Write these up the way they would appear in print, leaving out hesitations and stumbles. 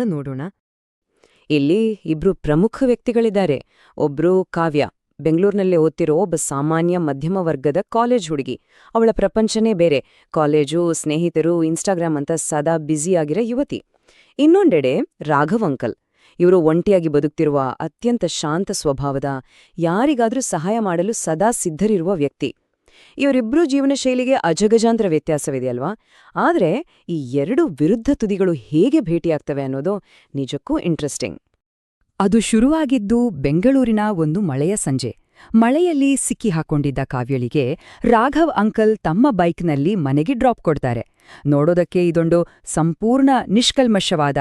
ಅಂತ ನೋಡೋಣ. ಇಲ್ಲಿ ಇಬ್ರು ಪ್ರಮುಖ ವ್ಯಕ್ತಿಗಳಿದ್ದಾರೆ. ಒಬ್ರು ಕಾವ್ಯ, ಬೆಂಗಳೂರಿನಲ್ಲೇ ಓದ್ತಿರೋ ಒಬ್ಬ ಸಾಮಾನ್ಯ ಮಧ್ಯಮ ವರ್ಗದ ಕಾಲೇಜ್ ಹುಡುಗಿ. ಅವಳ ಪ್ರಪಂಚನೇ ಬೇರೆ. ಕಾಲೇಜು, ಸ್ನೇಹಿತರು, ಇನ್ಸ್ಟಾಗ್ರಾಮ್ ಅಂತ ಸದಾ ಬ್ಯುಸಿಯಾಗಿರೋ ಯುವತಿ. ಇನ್ನೊಂದೆಡೆ ರಾಘವ್ ಅಂಕಲ್. ಇವರು ಒಂಟಿಯಾಗಿ ಬದುಕ್ತಿರುವ, ಅತ್ಯಂತ ಶಾಂತ ಸ್ವಭಾವದ, ಯಾರಿಗಾದ್ರೂ ಸಹಾಯ ಮಾಡಲು ಸದಾ ಸಿದ್ಧರಿರುವ ವ್ಯಕ್ತಿ. ಇವರಿಬ್ಬರೂ ಜೀವನ ಶೈಲಿಗೆ ಅಜಗಜಾಂತರ ವ್ಯತ್ಯಾಸವಿದೆಯಲ್ವಾ? ಆದರೆ ಈ ಎರಡು ವಿರುದ್ಧ ತುದಿಗಳು ಹೇಗೆ ಭೇಟಿಯಾಗ್ತವೆ ಅನ್ನೋದು ನಿಜಕ್ಕೂ ಇಂಟ್ರೆಸ್ಟಿಂಗ್. ಅದು ಶುರುವಾಗಿದ್ದು ಬೆಂಗಳೂರಿನ ಒಂದು ಮಳೆಯ ಸಂಜೆ. ಮಳೆಯಲ್ಲಿ ಸಿಕ್ಕಿ ಹಾಕೊಂಡಿದ್ದ ಕಾವ್ಯಳಿಗೆ ರಾಘವ್ ಅಂಕಲ್ ತಮ್ಮ ಬೈಕ್ನಲ್ಲಿ ಮನೆಗೆ ಡ್ರಾಪ್ ಕೊಡ್ತಾರೆ. ನೋಡೋದಕ್ಕೆ ಇದೊಂದು ಸಂಪೂರ್ಣ ನಿಷ್ಕಲ್ಮಶವಾದ,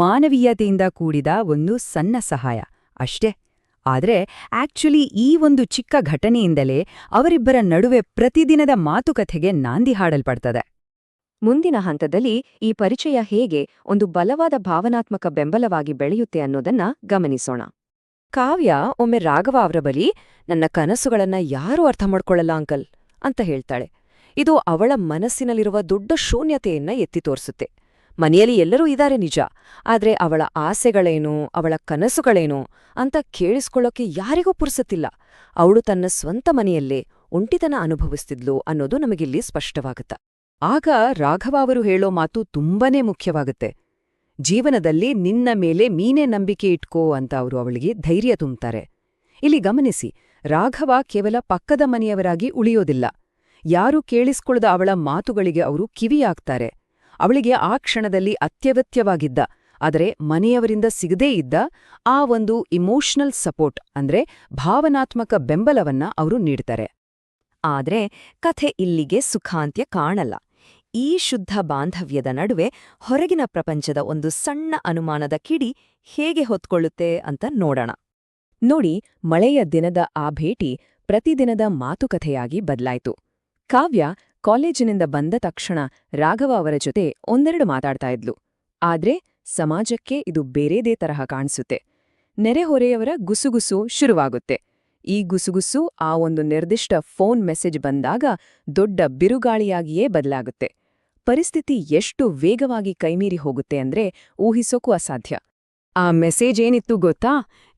ಮಾನವೀಯತೆಯಿಂದ ಕೂಡಿದ ಒಂದು ಸಣ್ಣ ಸಹಾಯ ಅಷ್ಟೇ. ಆದ್ರೆ ಆಕ್ಚುಲಿ ಈ ಒಂದು ಚಿಕ್ಕ ಘಟನೆಯಿಂದಲೇ ಅವರಿಬ್ಬರ ನಡುವೆ ಪ್ರತಿದಿನದ ಮಾತುಕತೆಗೆ ನಾಂದಿ ಹಾಡಲ್ಪಡ್ತದೆ. ಮುಂದಿನ ಹಂತದಲ್ಲಿ ಈ ಪರಿಚಯ ಹೇಗೆ ಒಂದು ಬಲವಾದ ಭಾವನಾತ್ಮಕ ಬೆಂಬಲವಾಗಿ ಬೆಳೆಯುತ್ತೆ ಅನ್ನೋದನ್ನ ಗಮನಿಸೋಣ. ಕಾವ್ಯ ಒಮ್ಮೆ ರಾಘವ ಅವರ ಬಳಿ, ನನ್ನ ಕನಸುಗಳನ್ನ ಯಾರೂ ಅರ್ಥ ಮಾಡ್ಕೊಳ್ಳಲ್ಲ ಅಂಕಲ್ ಅಂತ ಹೇಳ್ತಾಳೆ. ಇದು ಅವಳ ಮನಸ್ಸಿನಲ್ಲಿರುವ ದೊಡ್ಡ ಶೂನ್ಯತೆಯನ್ನ ಎತ್ತಿ ತೋರಿಸುತ್ತೆ. ಮನೆಯಲ್ಲಿ ಎಲ್ಲರೂ ಇದ್ದಾರೆ ನಿಜ, ಆದ್ರೆ ಅವಳ ಆಸೆಗಳೇನು, ಅವಳ ಕನಸುಗಳೇನು ಅಂತ ಕೇಳಿಸ್ಕೊಳ್ಳೋಕೆ ಯಾರಿಗೂ ಪುರ್ಸತ್ತಿಲ್ಲ. ಅವಳು ತನ್ನ ಸ್ವಂತ ಮನೆಯಲ್ಲೇ ಒಂಟಿತನ ಅನುಭವಿಸ್ತಿದ್ಲು ಅನ್ನೋದು ನಮಗಿಲ್ಲಿ ಸ್ಪಷ್ಟವಾಗುತ್ತ. ಆಗ ರಾಘವ ಅವರು ಹೇಳೋ ಮಾತು ತುಂಬಾನೇ ಮುಖ್ಯವಾಗುತ್ತೆ. ಜೀವನದಲ್ಲಿ ನಿನ್ನ ಮೇಲೆ ನೀನೇ ನಂಬಿಕೆ ಇಟ್ಕೋ ಅಂತ ಅವರು ಅವಳಿಗೆ ಧೈರ್ಯ ತುಂಬ್ತಾರೆ. ಇಲ್ಲಿ ಗಮನಿಸಿ, ರಾಘವ ಕೇವಲ ಪಕ್ಕದ ಮನೆಯವರಾಗಿ ಉಳಿಯೋದಿಲ್ಲ. ಯಾರೂ ಕೇಳಿಸ್ಕೊಳ್ಳದ ಅವಳ ಮಾತುಗಳಿಗೆ ಅವರು ಕಿವಿಯಾಗ್ತಾರೆ. ಅವಳಿಗೆ ಆ ಕ್ಷಣದಲ್ಲಿ ಅತ್ಯಗತ್ಯವಾಗಿದ್ದ, ಆದರೆ ಮನೆಯವರಿಂದ ಸಿಗದೇ ಇದ್ದ ಆ ಒಂದು ಇಮೋಷನಲ್ ಸಪೋರ್ಟ್ ಅಂದ್ರೆ ಭಾವನಾತ್ಮಕ ಬೆಂಬಲವನ್ನ ಅವರು ನೀಡ್ತಾರೆ. ಆದ್ರೆ ಕಥೆ ಇಲ್ಲಿಗೆ ಸುಖಾಂತ್ಯ ಕಾಣಲ್ಲ. ಈ ಶುದ್ಧ ಬಾಂಧವ್ಯದ ನಡುವೆ ಹೊರಗಿನ ಪ್ರಪಂಚದ ಒಂದು ಸಣ್ಣ ಅನುಮಾನದ ಕಿಡಿ ಹೇಗೆ ಹೊತ್ಕೊಳ್ಳುತ್ತೆ ಅಂತ ನೋಡೋಣ. ನೋಡಿ, ಮಳೆಯ ದಿನದ ಆ ಭೇಟಿ ಪ್ರತಿದಿನದ ಮಾತುಕತೆಯಾಗಿ ಬದಲಾಯ್ತು. ಕಾವ್ಯ ಕಾಲೇಜಿನಿಂದ ಬಂದ ತಕ್ಷಣ ರಾಘವ ಅವರ ಜೊತೆ ಒಂದೆರಡು ಮಾತಾಡ್ತಾ ಇದ್ಲು. ಆದ್ರೆ ಸಮಾಜಕ್ಕೆ ಇದು ಬೇರೆದೇ ತರಹ ಕಾಣಿಸುತ್ತೆ. ನೆರೆಹೊರೆಯವರ ಗುಸುಗುಸು ಶುರುವಾಗುತ್ತೆ. ಈ ಗುಸುಗುಸು ಆ ಒಂದು ನಿರ್ದಿಷ್ಟ ಫೋನ್ ಮೆಸೇಜ್ ಬಂದಾಗ ದೊಡ್ಡ ಬಿರುಗಾಳಿಯಾಗಿಯೇ ಬದಲಾಗುತ್ತೆ. ಪರಿಸ್ಥಿತಿ ಎಷ್ಟು ವೇಗವಾಗಿ ಕೈಮೀರಿ ಹೋಗುತ್ತೆ ಅಂದ್ರೆ ಊಹಿಸೋಕೂ ಅಸಾಧ್ಯ. ಆ ಮೆಸೇಜ್ ಏನಿತ್ತು ಗೊತ್ತಾ?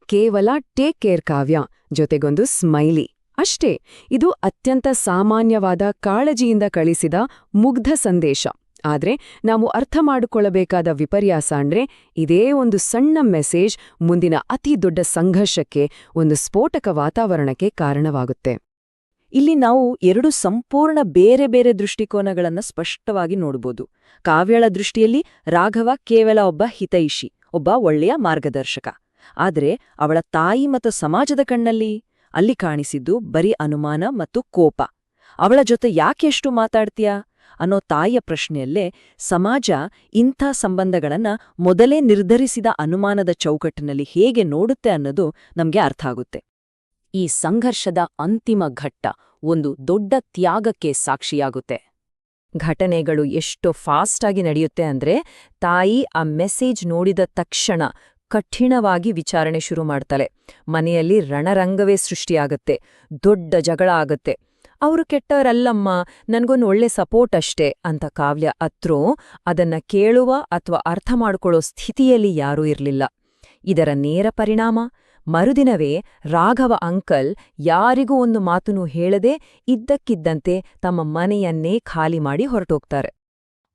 ಕೇವಲ ಟೇಕ್ ಕೇರ್ ಕಾವ್ಯ ಜೊತೆಗೊಂದು ಸ್ಮೈಲಿ ಅಷ್ಟೇ. ಇದು ಅತ್ಯಂತ ಸಾಮಾನ್ಯವಾದ ಕಾಳಜಿಯಿಂದ ಕಳಿಸಿದ ಮುಗ್ಧ ಸಂದೇಶ. ಆದ್ರೆ ನಾವು ಅರ್ಥ ಮಾಡಿಕೊಳ್ಳಬೇಕಾದ ವಿಪರ್ಯಾಸ ಅಂದ್ರೆ ಇದೇ ಒಂದು ಸಣ್ಣ ಮೆಸೇಜ್ ಮುಂದಿನ ಅತಿ ದೊಡ್ಡ ಸಂಘರ್ಷಕ್ಕೆ, ಒಂದು ಸ್ಫೋಟಕ ವಾತಾವರಣಕ್ಕೆ ಕಾರಣವಾಗುತ್ತೆ. ಇಲ್ಲಿ ನಾವು ಎರಡು ಸಂಪೂರ್ಣ ಬೇರೆ ಬೇರೆ ದೃಷ್ಟಿಕೋನಗಳನ್ನ ಸ್ಪಷ್ಟವಾಗಿ ನೋಡಬಹುದು. ಕಾವ್ಯಳ ದೃಷ್ಟಿಯಲ್ಲಿ ರಾಘವ ಕೇವಲ ಒಬ್ಬ ಹಿತೈಷಿ, ಒಬ್ಬ ಒಳ್ಳೆಯ ಮಾರ್ಗದರ್ಶಕ. ಆದ್ರೆ ಅವಳ ತಾಯಿ ಮತ್ತು ಸಮಾಜದ ಕಣ್ಣಲ್ಲಿ ಅಲ್ಲಿ ಕಾಣಿಸಿದ್ದು ಬರೀ ಅನುಮಾನ ಮತ್ತು ಕೋಪ. ಅವಳ ಜೊತೆ ಯಾಕೆಷ್ಟು ಮಾತಾಡ್ತೀಯಾ ಅನ್ನೋ ತಾಯಿಯ ಪ್ರಶ್ನೆಯಲ್ಲೇ ಸಮಾಜ ಇಂಥ ಸಂಬಂಧಗಳನ್ನ ಮೊದಲೇ ನಿರ್ಧರಿಸಿದ ಅನುಮಾನದ ಚೌಕಟ್ಟಿನಲ್ಲಿ ಹೇಗೆ ನೋಡುತ್ತೆ ಅನ್ನೋದು ನಮ್ಗೆ ಅರ್ಥ ಆಗುತ್ತೆ. ಈ ಸಂಘರ್ಷದ ಅಂತಿಮ ಘಟ್ಟ ಒಂದು ದೊಡ್ಡ ತ್ಯಾಗಕ್ಕೆ ಸಾಕ್ಷಿಯಾಗುತ್ತೆ. ಘಟನೆಗಳು ಎಷ್ಟು ಫಾಸ್ಟಾಗಿ ನಡೆಯುತ್ತೆ ಅಂದ್ರೆ, ತಾಯಿ ಆ ಮೆಸೇಜ್ ನೋಡಿದ ತಕ್ಷಣ ಕಠಿಣವಾಗಿ ವಿಚಾರಣೆ ಶುರು ಮಾಡ್ತಾಳೆ. ಮನೆಯಲ್ಲಿ ರಣರಂಗವೇ ಸೃಷ್ಟಿಯಾಗತ್ತೆ. ದೊಡ್ಡ ಜಗಳ ಆಗತ್ತೆ. ಅವರು ಕೆಟ್ಟವರಲ್ಲಮ್ಮ, ನನ್ಗೊಂದು ಒಳ್ಳೆ ಸಪೋರ್ಟ್ ಅಷ್ಟೇ ಅಂತ ಕಾವ್ಯ ಅತ್ರೂ ಅದನ್ನ ಕೇಳುವ ಅಥವಾ ಅರ್ಥ ಮಾಡ್ಕೊಳ್ಳೋ ಸ್ಥಿತಿಯಲ್ಲಿ ಯಾರೂ ಇರಲಿಲ್ಲ. ಇದರ ನೇರ ಪರಿಣಾಮ ಮರುದಿನವೇ ರಾಘವ ಅಂಕಲ್ ಯಾರಿಗೂ ಒಂದು ಮಾತನ್ನು ಹೇಳದೆ ಇದ್ದಕ್ಕಿದ್ದಂತೆ ತಮ್ಮ ಮನೆಯನ್ನೇ ಖಾಲಿ ಮಾಡಿ ಹೊರಟೋಗ್ತಾರೆ.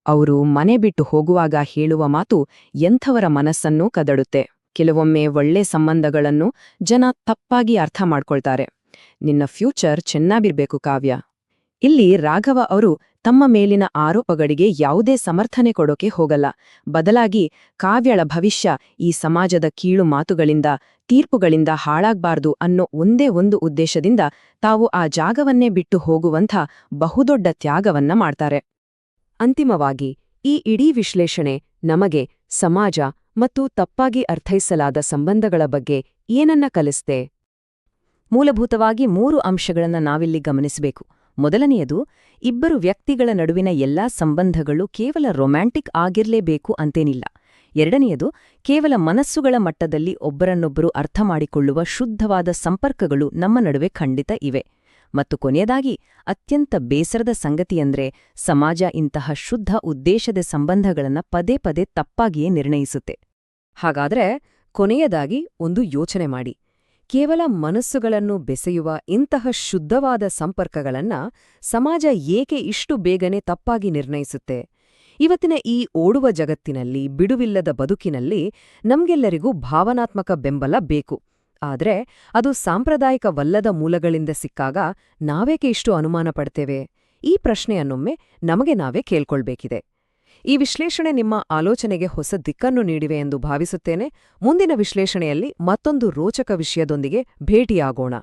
ಅವರು ಮನೆ ಬಿಟ್ಟು ಹೋಗುವಾಗ ಹೇಳುವ ಮಾತು ಎಂಥವರ ಮನಸ್ಸನ್ನೂ ಕದಡುತ್ತೆ. ಕೆಲವೊಮ್ಮೆ ಒಳ್ಳೆ ಸಂಬಂಧಗಳನ್ನು ಜನ ತಪ್ಪಾಗಿ ಅರ್ಥ ಮಾಡ್ಕೊಳ್ತಾರೆ. ನಿನ್ನ ಫ್ಯೂಚರ್ ಚೆನ್ನಾಗಿರ್ಬೇಕು ಕಾವ್ಯ. ಇಲ್ಲಿ ರಾಘವ ಅವರು ತಮ್ಮ ಮೇಲಿನ ಆರೋಪಗಳಿಗೆ ಯಾವುದೇ ಸಮರ್ಥನೆ ಕೊಡೋಕೆ ಹೋಗಲ್ಲ. ಬದಲಾಗಿ ಕಾವ್ಯಳ ಭವಿಷ್ಯ ಈ ಸಮಾಜದ ಕೀಳು ಮಾತುಗಳಿಂದ, ತೀರ್ಪುಗಳಿಂದ ಹಾಳಾಗ್ಬಾರ್ದು ಅನ್ನೋ ಒಂದೇ ಒಂದು ಉದ್ದೇಶದಿಂದ ತಾವು ಆ ಜಾಗವನ್ನೇ ಬಿಟ್ಟು ಹೋಗುವಂಥ ಬಹುದೊಡ್ಡ ತ್ಯಾಗವನ್ನ ಮಾಡ್ತಾರೆ. ಅಂತಿಮವಾಗಿ ಈ ಇಡೀ ವಿಶ್ಲೇಷಣೆ ನಮಗೆ ಸಮಾಜ ಮತ್ತು ತಪ್ಪಾಗಿ ಅರ್ಥೈಸಲಾದ ಸಂಬಂಧಗಳ ಬಗ್ಗೆ ಏನನ್ನ ಕಲಿಸ್ತೆ? ಮೂಲಭೂತವಾಗಿ 3 ಅಂಶಗಳನ್ನು ನಾವಿಲ್ಲಿ ಗಮನಿಸಬೇಕು. ಮೊದಲನೆಯದು, ಇಬ್ಬರು ವ್ಯಕ್ತಿಗಳ ನಡುವಿನ ಎಲ್ಲಾ ಸಂಬಂಧಗಳು ಕೇವಲ ರೊಮ್ಯಾಂಟಿಕ್ ಆಗಿರ್ಲೇಬೇಕು ಅಂತೇನಿಲ್ಲ. ಎರಡನೆಯದು, ಕೇವಲ ಮನಸ್ಸುಗಳ ಮಟ್ಟದಲ್ಲಿ ಒಬ್ಬರನ್ನೊಬ್ಬರು ಅರ್ಥ ಮಾಡಿಕೊಳ್ಳುವ ಶುದ್ಧವಾದ ಸಂಪರ್ಕಗಳು ನಮ್ಮ ನಡುವೆ ಖಂಡಿತ ಇವೆ. ಮತ್ತು ಕೊನೆಯದಾಗಿ, ಅತ್ಯಂತ ಬೇಸರದ ಸಂಗತಿಯಂದ್ರೆ ಸಮಾಜ ಇಂತಹ ಶುದ್ಧ ಉದ್ದೇಶದ ಸಂಬಂಧಗಳನ್ನು ಪದೇ ಪದೇ ತಪ್ಪಾಗಿಯೇ ನಿರ್ಣಯಿಸುತ್ತೆ. ಹಾಗಾದ್ರೆ ಕೊನೆಯದಾಗಿ ಒಂದು ಯೋಚನೆ ಮಾಡಿ. ಕೇವಲ ಮನಸ್ಸುಗಳನ್ನು ಬೆಸೆಯುವ ಇಂತಹ ಶುದ್ಧವಾದ ಸಂಪರ್ಕಗಳನ್ನ ಸಮಾಜ ಏಕೆ ಇಷ್ಟು ಬೇಗನೆ ತಪ್ಪಾಗಿ ನಿರ್ಣಯಿಸುತ್ತೆ? ಇವತ್ತಿನ ಈ ಓಡುವ ಜಗತ್ತಿನಲ್ಲಿ, ಬಿಡುವಿಲ್ಲದ ಬದುಕಿನಲ್ಲಿ ನಮ್ಗೆಲ್ಲರಿಗೂ ಭಾವನಾತ್ಮಕ ಬೆಂಬಲ ಬೇಕು. ಆದ್ರೆ ಅದು ಸಾಂಪ್ರದಾಯಿಕವಲ್ಲದ ಮೂಲಗಳಿಂದ ಸಿಕ್ಕಾಗ ನಾವೇಕೆ ಇಷ್ಟು ಅನುಮಾನ ಪಡ್ತೇವೆ? ಈ ಪ್ರಶ್ನೆಯನ್ನೊಮ್ಮೆ ನಮಗೆ ನಾವೇ ಕೇಳ್ಕೊಳ್ಬೇಕಿದೆ. ಈ ವಿಶ್ಲೇಷಣೆ ನಿಮ್ಮ ಆಲೋಚನೆಗೆ ಹೊಸ ದಿಕ್ಕನ್ನು ನೀಡಿವೆ ಎಂದು ಭಾವಿಸುತ್ತೇನೆ. ಮುಂದಿನ ವಿಶ್ಲೇಷಣೆಯಲ್ಲಿ ಮತ್ತೊಂದು ರೋಚಕ ವಿಷಯದೊಂದಿಗೆ ಭೇಟಿಯಾಗೋಣ.